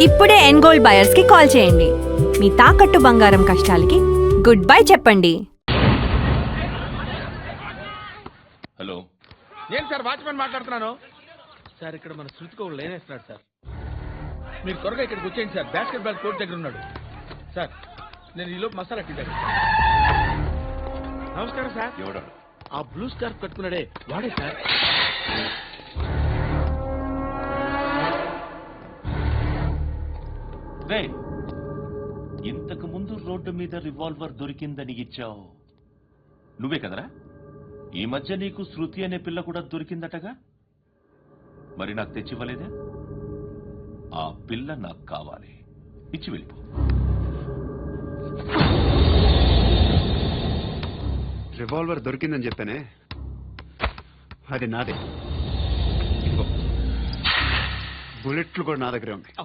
ఇప్పుడే ఎన్గోల్డ్ బయర్స్ కి కాల్ చేయండి. మీ తాకట్టు బంగారం కష్టాలకి గుడ్ బై చెప్పండి. హలో, నేను సార్ వాచ్మెన్ మాట్లాడుతున్నాను. సార్ ఇక్కడ మన శృతికి లేనేస్తున్నాడు సార్. మీరు త్వరగా ఇక్కడికి వచ్చేయండి సార్. బాస్కెట్ బాల్ కోర్ట్ దగ్గర ఉన్నాడు సార్. నేను ఈలోపు మసాలా టీ దగ్గర. నమస్కారం సార్. ఎవడు? ఆ బ్లూ స్కార్ఫ్ కట్టుకున్నాడే వాడే సార్. రే, ఇంతకు ముందు రోడ్డు మీద రివాల్వర్ దొరికిందని ఇచ్చావు నువ్వే కదరా? ఈ మధ్య నీకు శృతి అనే పిల్ల కూడా దొరికిందటగా, మరి నాకు తెచ్చివ్వలేదే? ఆ పిల్ల నాకు కావాలి, ఇచ్చి వెళ్ళిపో. రివాల్వర్ దొరికిందని చెప్పానే, అది నాదే. బుల్లెట్లు కూడా నా దగ్గరే ఉన్నాయి.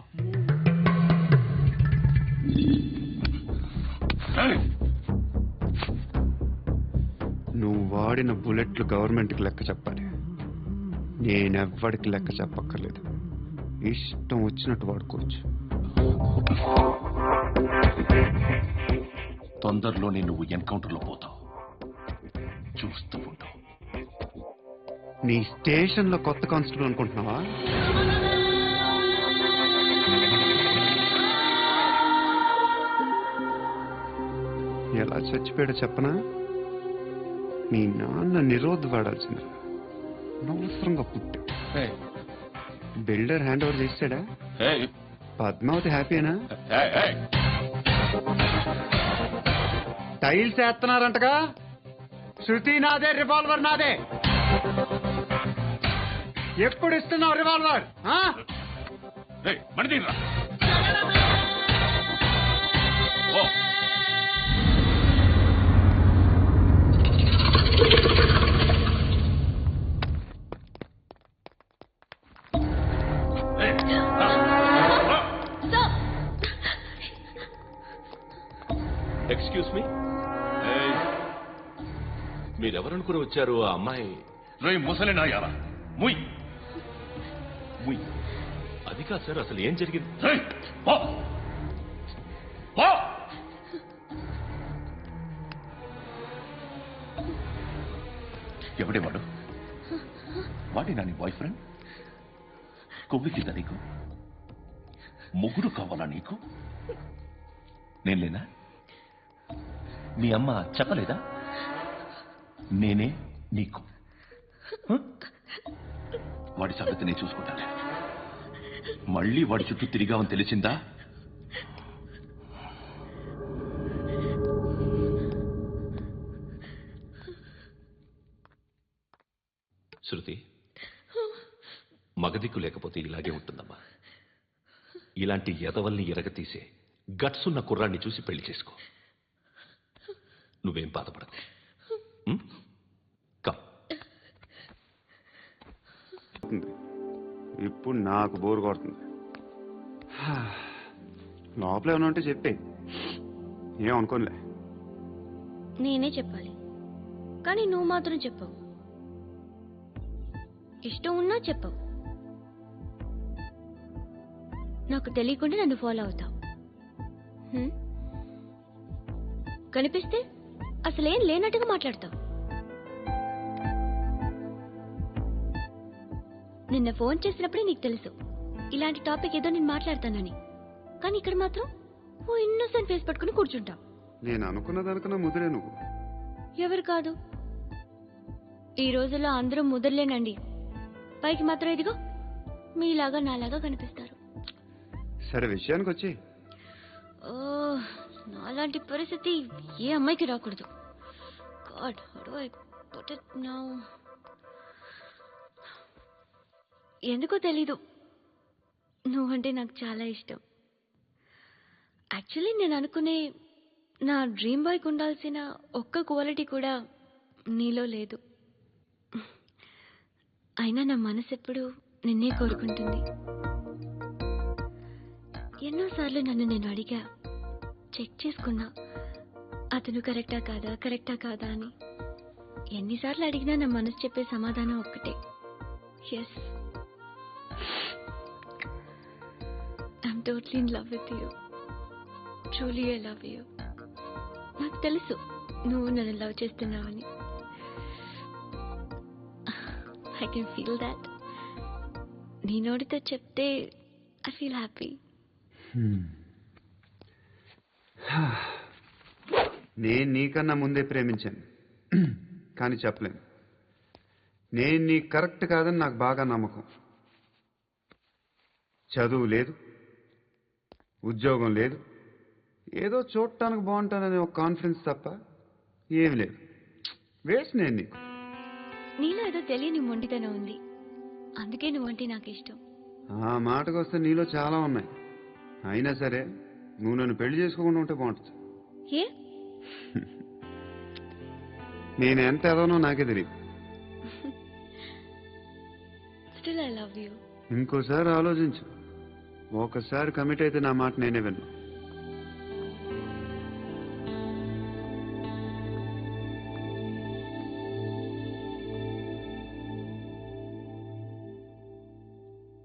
నువ్వు వాడిన బుల్లెట్లు గవర్నమెంట్కి లెక్క చెప్పాలి. నేనెవ్వడికి లెక్క చెప్పక్కర్లేదు. ఇష్టం వచ్చినట్టు వాడుకోవచ్చు. తొందరలోనే నువ్వు ఎన్కౌంటర్లో పోతావు, చూస్తూ ఉంటావు. నీ స్టేషన్లో కొత్త కానిస్టేబుల్ అనుకుంటున్నావా? ఎలా చచ్చిపోయాడో చెప్పనా? మీ నాన్న నిరోధ్ వాడాల్సింది. అనవసరంగా పుట్టా. బిల్డర్ హ్యాండ్ ఓవర్ చేశాడా? పద్మావతి హ్యాపీనా? టైల్స్ వేస్తున్నారంటగా. శృతి నాదే, రివాల్వర్ నాదే. ఎప్పుడు ఇస్తున్నావు రివాల్వర్? ఎక్స్క్యూజ్ మీ, మీరెవరనుకుని వచ్చారు? ఆ అమ్మాయి ముసలి నాయాలా? ముయ్ ముయ్. అది కాదు సార్, అసలు ఏం జరిగింది? ఎవడే వాడు? వాడి నా నీ బాయ్ ఫ్రెండ్? కొవ్వికిందా నీకు? ముగ్గురు కావాలా నీకు? నేను లేనా? మీ అమ్మ చెప్పలేదా? నేనే నీకు. వాడి సంగతి నేను చూసుకుంటాను. మళ్ళీ వాడి చుట్టూ తిరిగావని తెలిసిందా? శృతి, మగదిక్కు లేకపోతే ఇలాగే ఉంటుందమ్మా. ఇలాంటి ఎదవల్ని ఎరగతీసే గట్స్ ఉన్న కుర్రాన్ని చూసి పెళ్లి చేసుకో. నువ్వేం బాధపడకు. ఇప్పుడు నాకు బోరు కొడుతుంది. లోపల ఏమైనా ఉంటే చెప్పే. ఏమనుకోనిలే. నేనే చెప్పాలి, కానీ నువ్వు మాత్రం చెప్పవు. ఇష్టం ఉన్నా చెప్పవు. నాకు తెలియకుండా నన్ను ఫాలో అవుతావు. కనిపిస్తే అసలేం లేనట్టుగా మాట్లాడతావు. నిన్న ఫోన్ చేసినప్పుడే నీకు తెలుసు ఇలాంటి టాపిక్ ఏదో నేను మాట్లాడతానని. కానీ ఇక్కడ మాత్రం ఓ ఇన్నోసెంట్ ఫేస్ పట్టుకుని కూర్చుంటావు. నేను అనుకున్నదనుకున్నా ముదిరే నువ్వు. ఎవరు కాదు, ఈ రోజుల్లో అందరూ ముదరలేనండి. పైకి మాత్రం ఇదిగో మీలాగా నాలాగా కనిపిస్తారు. సరే విషయానికి వచ్చి. నాలాంటి పరిస్థితి ఏ అమ్మాయికి రాకూడదు. God, how do I put it now? ఎందుకో తెలీదు, నువ్వంటే నాకు చాలా ఇష్టం. యాక్చువల్లీ నేను అనుకునే నా డ్రీమ్ బాయ్కి ఉండాల్సిన ఒక్క క్వాలిటీ కూడా నీలో లేదు. అయినా నా మనసు ఎప్పుడు నిన్నే కోరుకుంటుంది. ఎన్నోసార్లు నన్ను నేను అడిగా, చెక్ చేసుకున్నా అతను కరెక్టా కాదా అని. ఎన్నిసార్లు అడిగినా నా మనసు చెప్పే సమాధానం ఒక్కటే, yes, I'm I'm totally in love with you. Truly I love you. నాకు తెలుసు నువ్వు నన్ను లవ్ చేస్తున్నావని. I can feel that. నీ నోటితో చెప్తే ఐ ఫీల్ హ్యాపీ. నేను నీకన్నా ముందే ప్రేమించాను, కానీ చెప్పలేను. నేను నీకు కరెక్ట్ కాదని నాకు బాగా నమ్మకం. చదువు లేదు, ఉద్యోగం లేదు, ఏదో చూడటానికి బాగుంటాననే ఒక కాన్ఫిడెన్స్ తప్ప ఏమి లేదు. వేస్ట్ నేను నీకు. నీలో ఏదో తెలియని మొండితనం ఉంది, అందుకే నువ్వంటే నాకు ఇష్టం. ఆ మాటకు వస్తే నీలో చాలా ఉన్నాయి. అయినా సరే నువ్వు నన్ను పెళ్లి చేసుకోకుండా ఉంటే బాగుంటుంది. ఏ? నేను ఎంత ఎదవనో నాకే తెలియదు. Still I love you. ఇంకోసారి ఆలోచించు. ఒకసారి కమిట్ అయితే నా మాట నేనే విన్నా.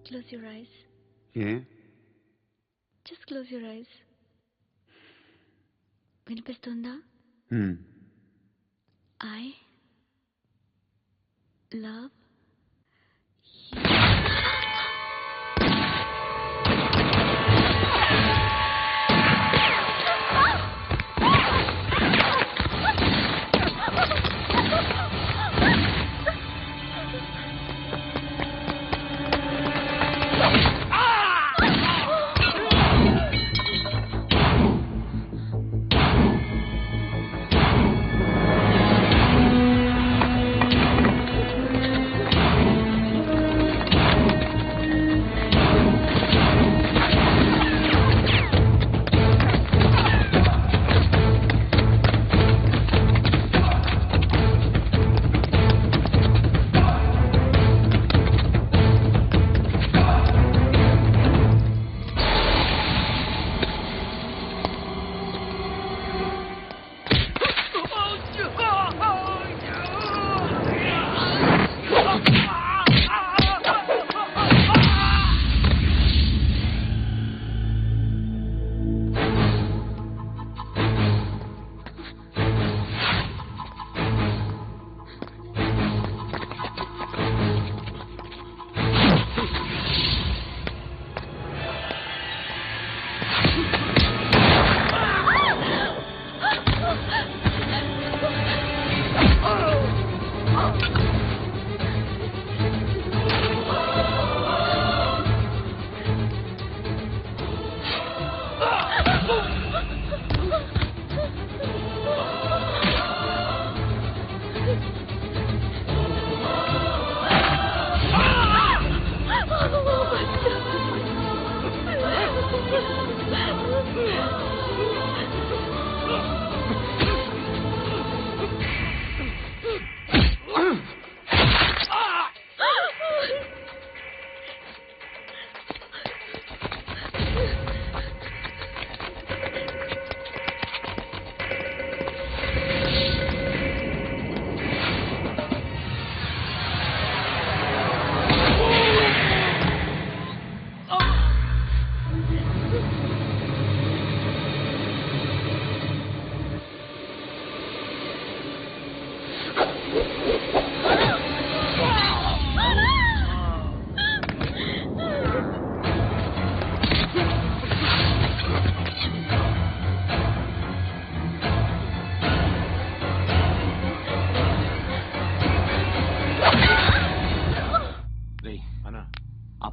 Close your eyes. A Just close your eyes. వినిపిస్తుందా? I love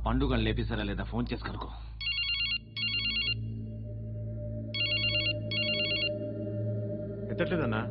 పండుగను లేపేశారా లేదా ఫోన్ చేసి కనుకో. ఎత్తట్లేదన్నా.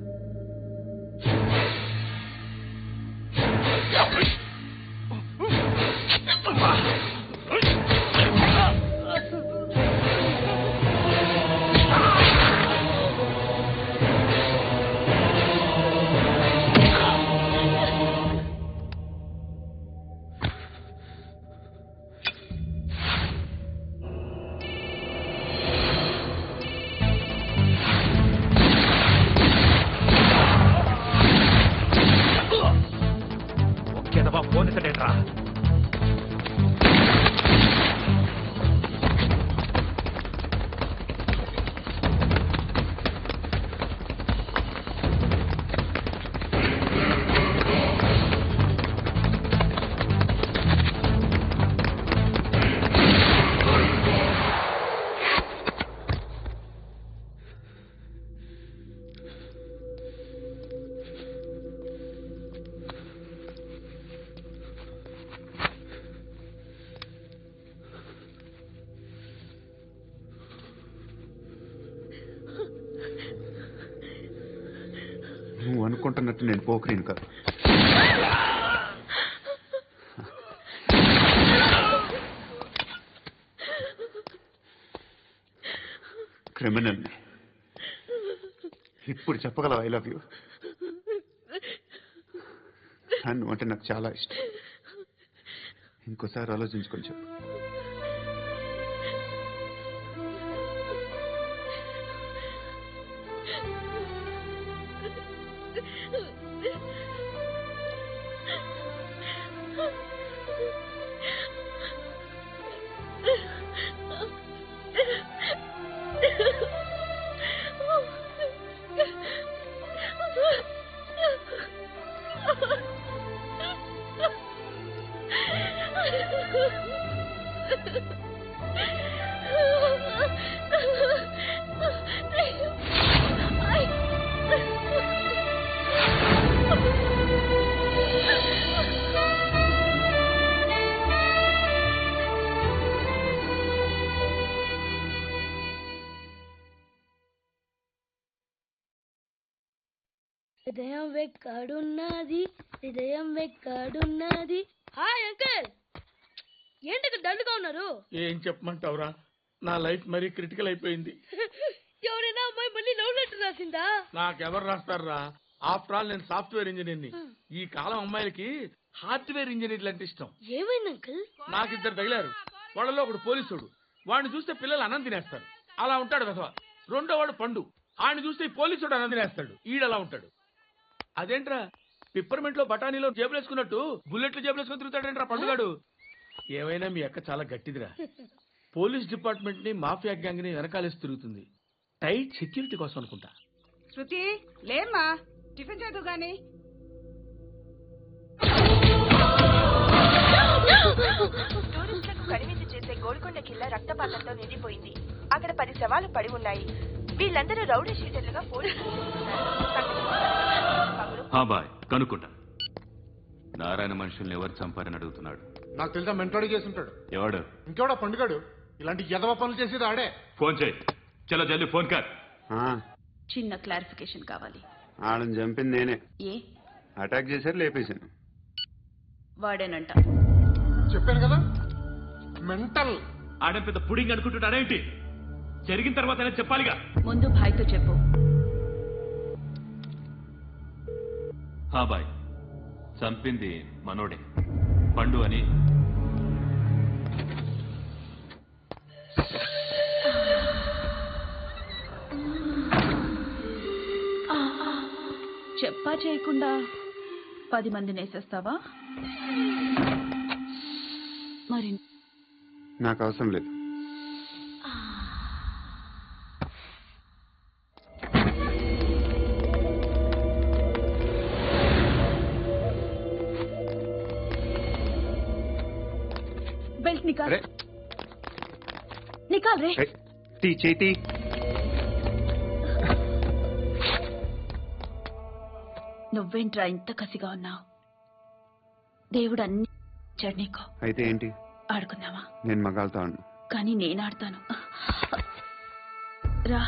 అనుకుంటున్నట్టు నేను పోకరీని కాదు. క్రిమినల్ని. ఇప్పుడు చెప్పగలవు ఐ లవ్ యూ. నువ్వు అంటే నాకు చాలా ఇష్టం. ఇంకోసారి ఆలోచించుకొని చెప్పు. హృదయం వెక్కడున్నది, హృదయం వెక్కడున్నది. హాయ్ అంకుల్, ఏంటి డల్గా ఉన్నారు? ఏం చెప్పమంటావురా, నా లైఫ్ మరీ క్రిటికల్ అయిపోయింది. ఎవరైనా అమ్మాయి మళ్ళీ లవ్ లెటర్ రాసిందా? నాకెవరు రాస్తారా? ఆఫ్టర్ ఆల్ నేను సాఫ్ట్వేర్ ఇంజనీర్ని. ఈ కాలం అమ్మాయిలకి హార్డ్వేర్ ఇంజనీర్లు అంటే ఇష్టం. ఏమైంది అంకుల్? నాకు ఇద్దరు తగిలారు. వాళ్ళలో ఒకడు పోలీసుడు. వాడిని చూస్తే పిల్లలు అన్నం తినేస్తారు, అలా ఉంటాడు వెధవ. రెండో వాడు పండు. ఆడిని చూస్తే ఈ పోలీసుడు అన్నం తినేస్తాడు, ఈడలా ఉంటాడు. అదేంట్రా, పిప్పర్మెంట్ లో బఠానీలో జేబులేసుకున్నట్టు బుల్లెట్లు జేబులేసుకుని తిరుగుతాడేంట్రా పండుగాడు. ఏమైనా మీ అక్క చాలా గట్టిదిరా. పోలీస్ డిపార్ట్మెంట్ ని మాఫియా గ్యాంగ్ ని వెనకాలేసి తిరుగుతుంది. టైట్ సెక్యూరిటీ కోసం అనుకుంటా. శృతి లేమ్మా, టిఫిన్ చేద్దు గాని. టూరిస్టులకు కనువిందు చేసే గోల్కొండ కిల్లా రక్తపాతంతో నిండిపోయింది. అక్కడ 10 శవాలు పడి ఉన్నాయి. వీళ్ళందరూ రౌడీ షీటర్లుగా పోలీసులు బాయ్ కనుక్కుంటా. నారాయణ మనుషుల్ని ఎవరు చంపారని అడుగుతున్నాడు. నాకు తెలిసా మెంటోడి చేసి ఉంటాడు. ఎవడు? ఇంకెవడా పండుగాడు. ఇలాంటి ఎదవ పనులు చేసేది ఆడే. ఫోన్ చేయి. చలో జల్దీ ఫోన్ కర్. చిన్న క్లారిఫికేషన్ కావాలి. ఆడని చంపింది నేనే. ఏ అటాక్ చేశారు, లేపేశాను. వాడేనంట. చెప్పాను కదా, మెంటల్. ఆడే పెద్ద పుడింగ్ అనుకుంటున్నాడేంటి? జరిగిన తర్వాత చెప్పాలిగా. ముందు భాయ్తో చెప్పు. బాయ్, చంపింది మనోడే, పండు అని. చెప్పా చేయకుండా 10 మందిని వేసేస్తావా? మరి నాకు అవసరం లేదు. బెల్ట్ నికాల్. నికాల్ రే. చేతి నువ్వేంట్రా ఇంత కసిగా ఉన్నావు? దేవుడు అన్ని ఇచ్చాడు నీకు. అయితే ఏంటి? ఆడుకుందామా? నేను మగాళ్ళతో ఆడను. కానీ నేను ఆడతాను. రా.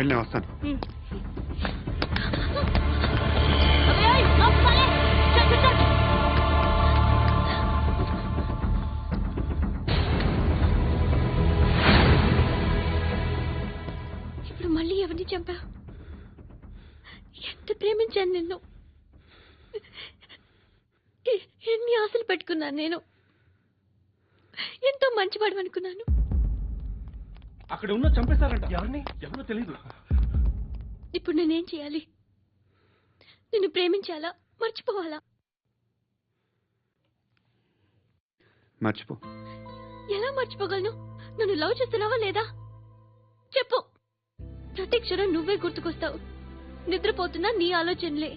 వెళ్ళి నేను వస్తాను. ఇప్పుడు మళ్ళీ ఎవరిని చంపా? ఎంత ప్రేమించాను నిన్ను, ఎన్ని ఆశలు పెట్టుకున్నాను నేను, ఎంతో మంచివాడు అనుకున్నాను. అక్కడ ఉన్న చంపేశారంట. ఎవరిని? ఎవరో తెలీదు. ఇప్పుడు నేనేం చేయాలి? నిన్ను ప్రేమించాలా, మర్చిపోవాలా? మర్చిపో. ఎలా మర్చిపోగలను? నన్ను లవ్ చేస్తున్నావా లేదా చెప్పు. ప్రతి క్షణం నువ్వే గుర్తుకొస్తావు. నిద్రపోతున్నా నీ ఆలోచనలే.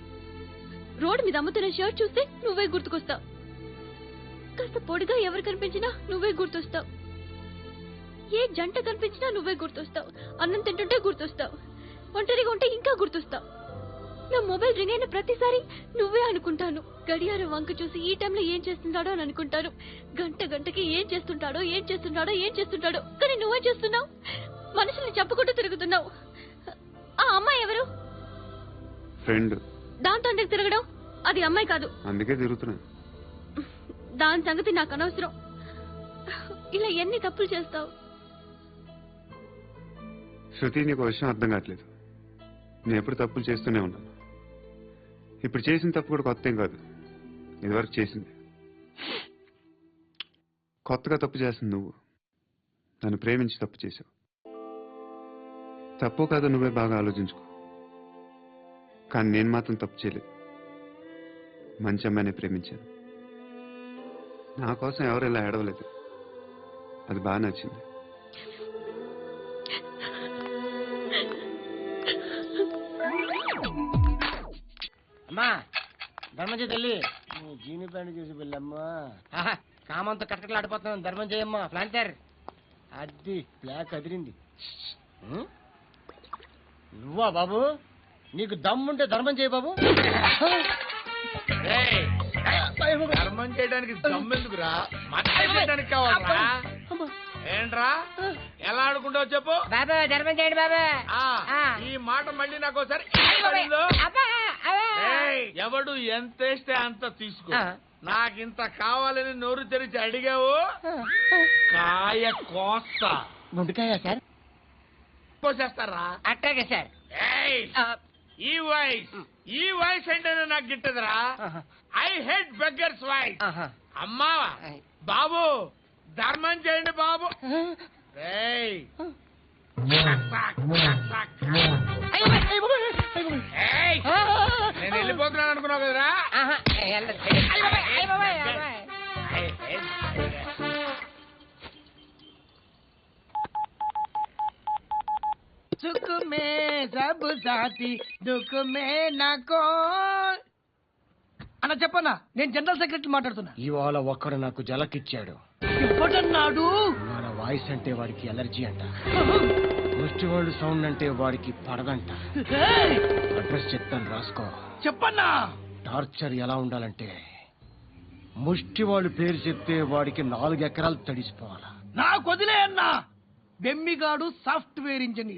రోడ్డు మీద అమ్ముతున్న షర్ట్ చూస్తే నువ్వే గుర్తుకొస్తావు. కాస్త పొడిగా ఎవరు కనిపించినా నువ్వే గుర్తొస్తావు. ఏ జంట కనిపించినా నువ్వే గుర్తొస్తావు. అన్నం తింటుంటే గుర్తొస్తావు. ఒంటరిగా ఉంటే ఇంకా గుర్తొస్తావు. నా మొబైల్ రింగ్ అయిన ప్రతిసారి నువ్వే అనుకుంటాను. గడియారం వంక చూసి ఈ టైంలో ఏం చేస్తున్నాడో అని అనుకుంటాను. గంట గంటకి ఏం చేస్తుంటాడో కానీ నువ్వే చేస్తున్నావు. మనుషుల్ని చంపుకుంటూ తిరుగుతున్నావు. ఆ అమ్మాయి ఎవరు? ఫ్రెండ్. దాంతో ఎందుకు తిరగడం? అది అమ్మాయి కాదు. అందుకే తిరుగుతున్నా. దాని సంగతి నాకు అనవసరం. ఇలా ఎన్ని తప్పులు చేస్తావు? శృతి, నీకు విషయం అర్థం కావట్లేదు. నేను ఎప్పుడు తప్పులు చేస్తూనే ఉన్నాను. ఇప్పుడు చేసిన తప్పు కూడా కొత్త ఏం కాదు, ఇదివరకు చేసింది. కొత్తగా తప్పు చేస్తుంది నువ్వు. నన్ను ప్రేమించి తప్పు చేసావు. తప్పు కాదు నువ్వే బాగా ఆలోచించుకో. కానీ నేను మాత్రం తప్పు చేయలేదు. మంచి అమ్మాయిని ప్రేమించాను. నా కోసం ఎవరు ఇలా ఏడవలేదు. అది బాగా నచ్చింది. అమ్మా ధర్మం చేసి వెళ్ళి జీని ప్యాంట్ చూసి వెళ్ళమ్మా. కామంతో కట్టకలాడిపోతున్నాను. ధర్మం చేయమ్మా. ప్లాంటర్ అది బ్లాక్ అదిరింది. నువ్వా బాబు? నీకు దమ్ముంటే ధర్మం చేయ బాబు. ధర్మం చేయడానికి దమ్మెందుకురా? చేయడానికి కావాలరా? ఏంట్రా ఎలా ఆడుకుంటావు చెప్పు. బాబా ధర్మం చేయండి బాబా. ఈ మాట మళ్ళీ నాకు ఒకసారి ఎవడు ఎంత వేస్తే అంత తీసుకో. నాకింత కావాలని నోరు తెరిచి అడిగావు, కాయ కోస్తా. గుండెకాయ సార్? కోసేస్తారా? అట్టాగే సార్. ఈ వాయిస్ అంటేనే నాకు గిట్టదురా. I hate beggars voice. అమ్మా బాబు ధర్మం చేయండి బాబు. నేను వెళ్ళిపోతున్నాను అనుకున్నావు కదరా? సుఖ మే సబ్ సాథీ దుఃఖ మే నాకో. అన్న చెప్పన్నా, నేను జనరల్ సెక్రటరీ మాట్లాడుతున్నా. ఇవాళ ఒక్కడు నాకు జలకిచ్చాడు. ఎవడన్నాడు? మన వాయిస్ అంటే వాడికి ఎలర్జీ అంట. ముష్టివాళ్ళు సౌండ్ అంటే వాడికి పడదంట. అడ్రస్ చెప్తాను రాసుకో. చెప్పన్నా. టార్చర్ ఎలా ఉండాలంటే ముష్టివాళ్ళు పేరు చెప్తే వాడికి 4 ఎకరాలు తడిసిపోవాలా. నాకు వదిలే అన్నా. బెమ్మిగాడు సాఫ్ట్వేర్ ఇంజనీర్.